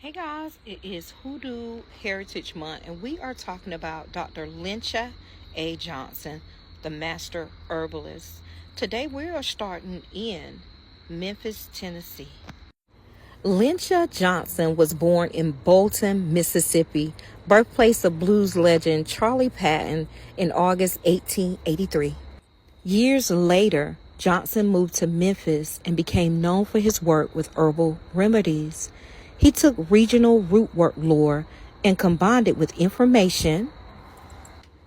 Hey guys, it is Hoodoo Heritage Month, and we are talking about Dr. Lyncha A. Johnson, the master herbalist. Today we are starting in Memphis, Tennessee. Lyncha Johnson was born in Bolton, Mississippi, birthplace of blues legend Charlie Patton, in August 1883. Years later, Johnson moved to Memphis and became known for his work with herbal remedies. He took regional rootwork lore and combined it with information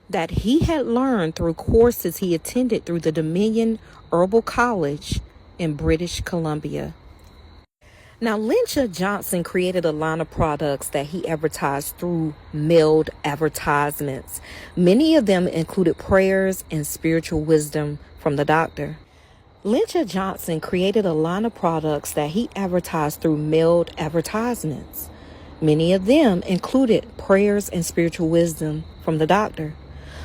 that he had learned through courses he attended through the Dominion Herbal College in British Columbia. Now, Lyncha Johnson created a line of products that he advertised through mailed advertisements. Many of them included prayers and spiritual wisdom from the doctor. Lyncha Johnson created a line of products that he advertised through mailed advertisements. Many of them included prayers and spiritual wisdom from the doctor.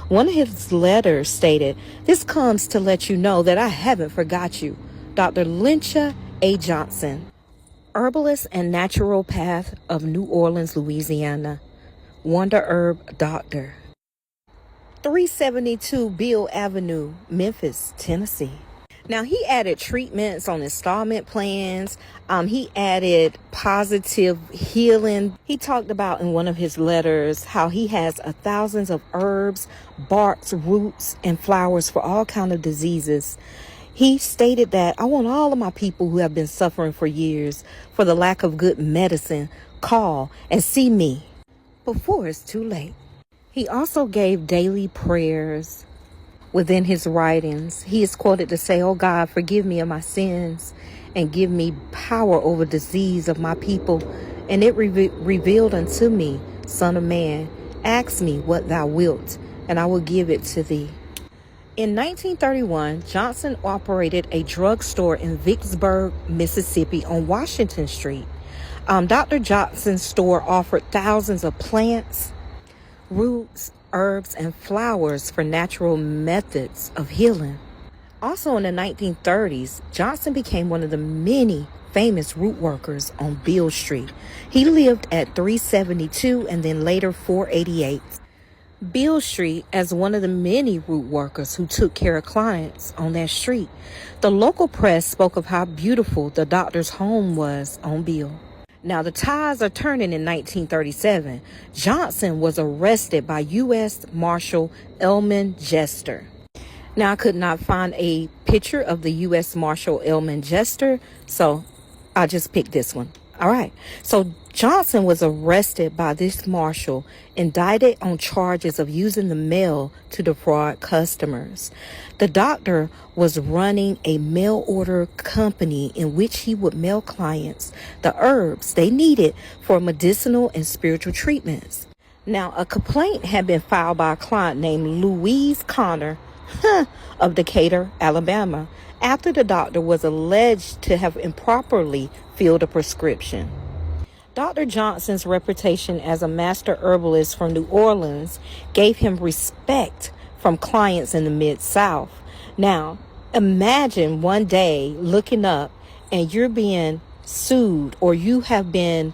One of his letters stated, "This comes to let you know that I haven't forgot you. Dr. Lyncha A. Johnson, herbalist and naturopath of New Orleans, Louisiana. Wonder Herb Doctor. 372 Beale Avenue, Memphis, Tennessee." Now, he added treatments on installment plans. He added positive healing. He talked about in one of his letters how he has thousands of herbs, barks, roots, and flowers for all kinds of diseases. He stated that, "I want all of my people who have been suffering for years for the lack of good medicine, call and see me before it's too late." He also gave daily prayers. Within his writings, he is quoted to say, "Oh God, forgive me of my sins and give me power over disease of my people. And it revealed unto me, Son of man, ask me what thou wilt, and I will give it to thee." In 1931, Johnson operated a drugstore in Vicksburg, Mississippi on Washington Street. Dr. Johnson's store offered thousands of plants, roots, herbs, and flowers for natural methods of healing. Also in the 1930s, Johnson became one of the many famous root workers on Beale Street. He lived at 372 and then later 488. Beale Street as one of the many root workers who took care of clients on that street. The local press spoke of how beautiful the doctor's home was on Beale. Now, the tides are turning in 1937. Johnson was arrested by U.S. Marshal Elman Jester. Now, I could not find a picture of the U.S. Marshal Elman Jester, so I just picked this one. All right. So Johnson was arrested by this marshal, indicted on charges of using the mail to defraud customers. The doctor was running a mail order company in which he would mail clients the herbs they needed for medicinal and spiritual treatments. Now, a complaint had been filed by a client named Louise Connor of Decatur, Alabama, after the doctor was alleged to have improperly filled a prescription. Dr. Johnson's reputation as a master herbalist from New Orleans gave him respect from clients in the Mid-South. Now, imagine one day looking up and you're being sued or you have been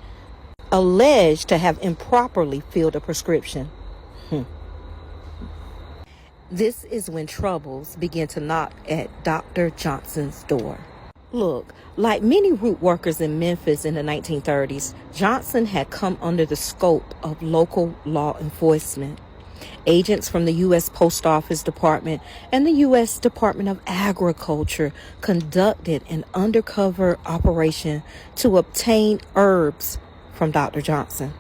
alleged to have improperly filled a prescription. This is when troubles begin to knock at Dr. Johnson's door. Look, like many root workers in Memphis in the 1930s, Johnson had come under the scope of local law enforcement. Agents from the U.S. Post Office Department and the U.S. Department of Agriculture conducted an undercover operation to obtain herbs from Dr. Johnson.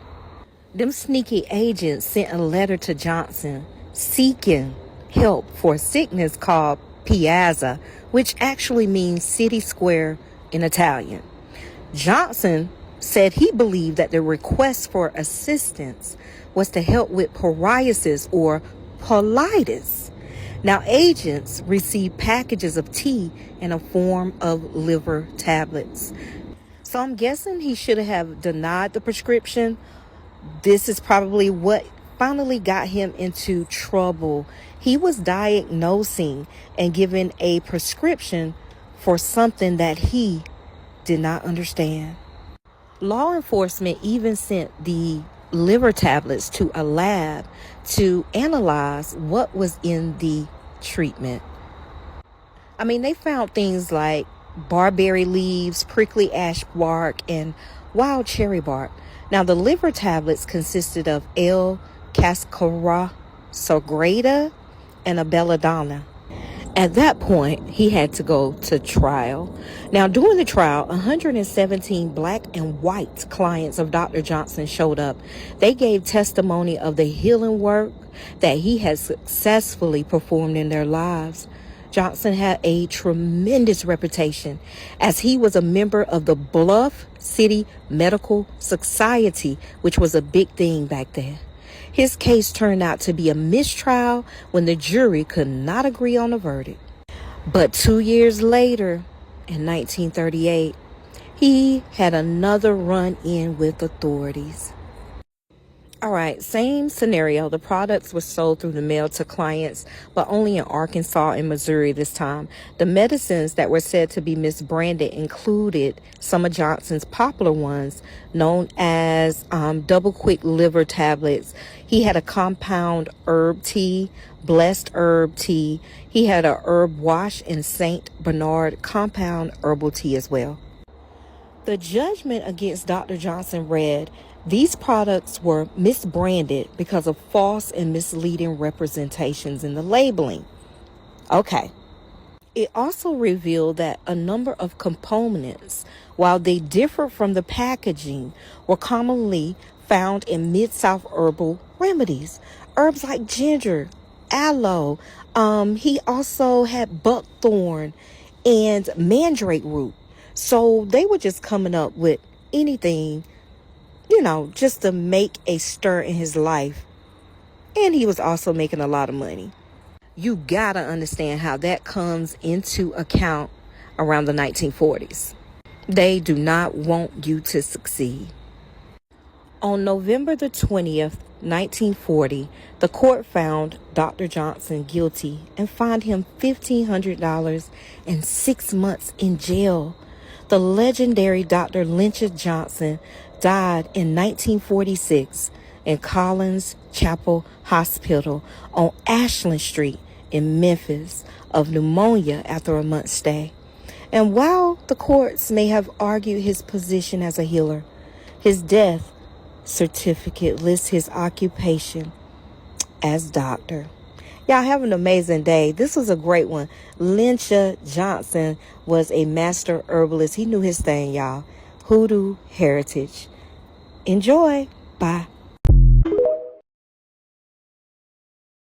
Them sneaky agents sent a letter to Johnson seeking help for a sickness called piazza, which actually means city square in Italian. Johnson said he believed that the request for assistance was to help with psoriasis or colitis. Now, agents received packages of tea in a form of liver tablets. So I'm guessing he should have denied the prescription. This is probably what finally got him into trouble. He was diagnosing and given a prescription for something that he did not understand. Law enforcement even sent the liver tablets to a lab to analyze what was in the treatment. I mean, they found things like barberry leaves, prickly ash bark, and wild cherry bark. Now, the liver tablets consisted of L-cascara sagrada and a belladonna. At that point, he had to go to trial. Now, during the trial, 117 black and white clients of Dr. Johnson showed up. They gave testimony of the healing work that he had successfully performed in their lives. Johnson had a tremendous reputation as he was a member of the Bluff City Medical Society, which was a big thing back then. His case turned out to be a mistrial when the jury could not agree on a verdict. But 2 years later, in 1938, he had another run-in with authorities. All right, same scenario. The products were sold through the mail to clients, but only in Arkansas and Missouri this time. The medicines that were said to be misbranded included some of Johnson's popular ones, known as double quick liver tablets. He had a compound herb tea, blessed herb tea. He had a herb wash and Saint Bernard compound herbal tea as well. The judgment against Dr. Johnson read, these products were misbranded because of false and misleading representations in the labeling. Okay. It also revealed that a number of components, while they differ from the packaging, were commonly found in Mid-South herbal remedies. Herbs like ginger, aloe. He also had buckthorn and mandrake root. So they were just coming up with anything, just to make a stir in his life. And he was also making a lot of money. You gotta understand how that comes into account around the 1940s. They do not want you to succeed. On November the 20th, 1940, the court found Dr. Johnson guilty and fined him $1,500 and 6 months in jail. The legendary Dr. Lyncha Johnson died in 1946 in Collins Chapel Hospital on Ashland Street in Memphis of pneumonia after a month's stay. And while the courts may have argued his position as a healer, his death certificate lists his occupation as doctor. Y'all have an amazing day. This was a great one. Lyncha Johnson was a master herbalist. He knew his thing, y'all. Hoodoo heritage. Enjoy. Bye.